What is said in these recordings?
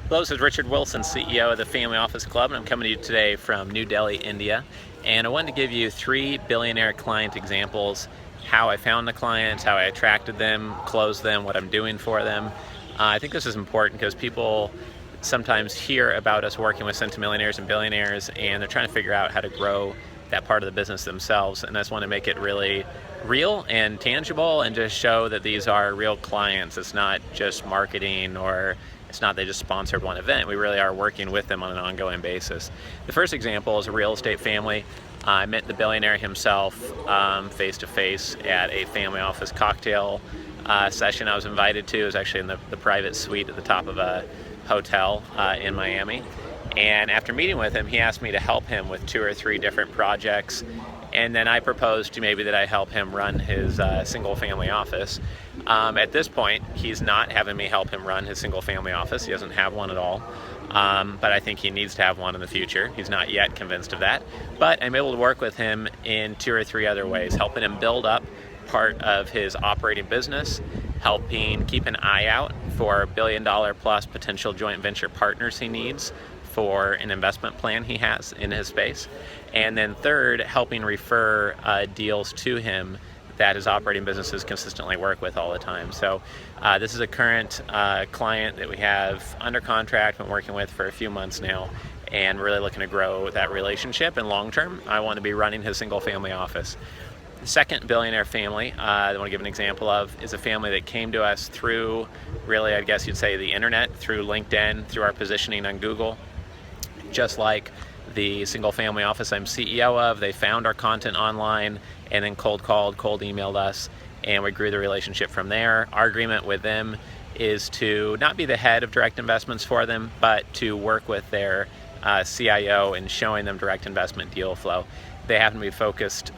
Hello, this is Richard Wilson, CEO of the Family Office Club, and I'm coming to you today from New Delhi, India. And I wanted to give you 3 billionaire client examples, how I found the clients, how I attracted them, closed them, what I'm doing for them. I think this is important because people sometimes hear about us working with centimillionaires and billionaires, and they're trying to figure out how to grow that part of the business themselves. And I just want to make it really real and tangible and just show that these are real clients. It's not just marketing, or it's not they just sponsored one event. We really are working with them on an ongoing basis. The first example is a real estate family. I met the billionaire himself face-to-face at a family office cocktail session I was invited to. It was actually in the private suite at the top of a hotel in Miami. And after meeting with him, he asked me to help him with 2 or 3 different projects. And then I proposed to maybe that I help him run his single family office. At this point, he's not having me help him run his single family office. He doesn't have one at all. But I think he needs to have one in the future. He's not yet convinced of that. But I'm able to work with him in 2 or 3 other ways, helping him build up part of his operating business, helping keep an eye out for $1 billion plus potential joint venture partners he needs for an investment plan he has in his space. And then third, helping refer deals to him that his operating businesses consistently work with all the time. So this is a current client that we have under contract, been working with for a few months now, and really looking to grow that relationship. And long term, I want to be running his single family office. The second billionaire family I want to give an example of is a family that came to us through, really, I guess you'd say, the internet, through LinkedIn, through our positioning on Google. Just like the single family office I'm CEO of, they found our content online and then cold called, cold emailed us, and we grew the relationship from there. Our agreement with them is to not be the head of direct investments for them, but to work with their CIO in showing them direct investment deal flow. They happen to be focused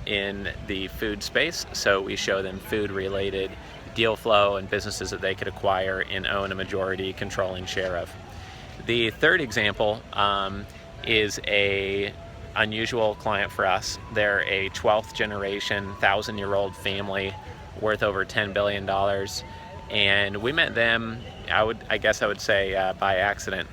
in the food space, so we show them food related deal flow and businesses that they could acquire and own a majority controlling share of. The third example is a unusual client for us. They're a 12th generation, 1,000-year-old family worth over $10 billion. And we met them, I guess I would say by accident,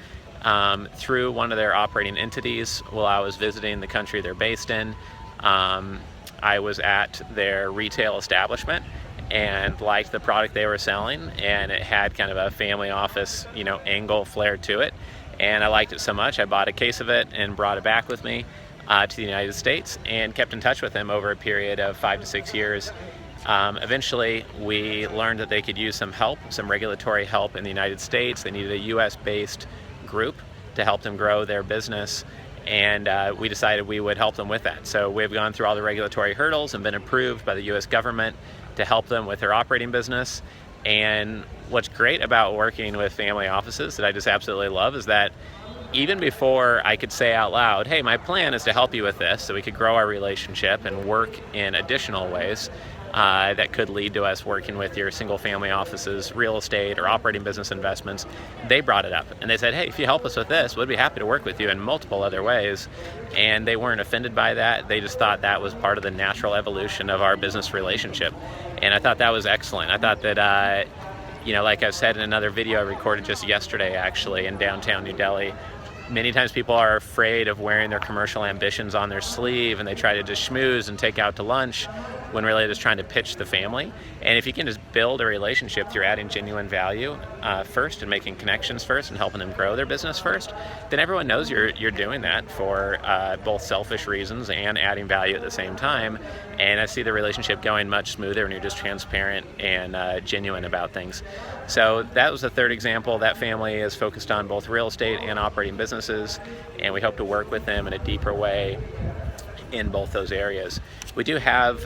through one of their operating entities while I was visiting the country they're based in. I was at their retail establishment and liked the product they were selling, and it had kind of a family office, angle flair to it. And I liked it so much, I bought a case of it and brought it back with me to the United States and kept in touch with them over a period of 5 to 6 years. Eventually, we learned that they could use some help, some regulatory help in the United States. They needed a US-based group to help them grow their business, and we decided we would help them with that. So we've gone through all the regulatory hurdles and been approved by the US government to help them with their operating business. And what's great about working with family offices that I just absolutely love is that even before I could say out loud, hey, my plan is to help you with this so we could grow our relationship and work in additional ways that could lead to us working with your single family offices, real estate, or operating business investments, they brought it up. And they said, hey, if you help us with this, we'd be happy to work with you in multiple other ways. And they weren't offended by that. They just thought that was part of the natural evolution of our business relationship. And I thought that was excellent. I thought that, like I said in another video I recorded just yesterday, actually, in downtown New Delhi, many times people are afraid of wearing their commercial ambitions on their sleeve, and they try to just schmooze and take out to lunch when really they're just trying to pitch the family. And if you can just build a relationship through adding genuine value first and making connections first and helping them grow their business first, then everyone knows you're doing that for both selfish reasons and adding value at the same time. And I see the relationship going much smoother when you're just transparent and genuine about things. So that was the third example. That family is focused on both real estate and operating businesses, and we hope to work with them in a deeper way in both those areas. We do have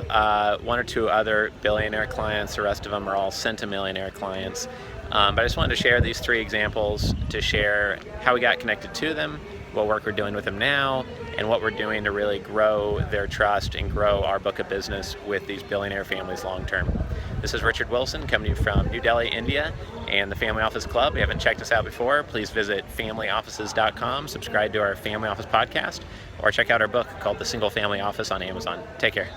1 or 2 other billionaire clients. The rest of them are all centimillionaire clients. But I just wanted to share these 3 examples to share how we got connected to them, what work we're doing with them now, and what we're doing to really grow their trust and grow our book of business with these billionaire families long term. This is Richard Wilson coming to you from New Delhi, India, and the Family Office Club. If you haven't checked us out before, please visit familyoffices.com, subscribe to our Family Office podcast, or check out our book called The Single Family Office on Amazon. Take care.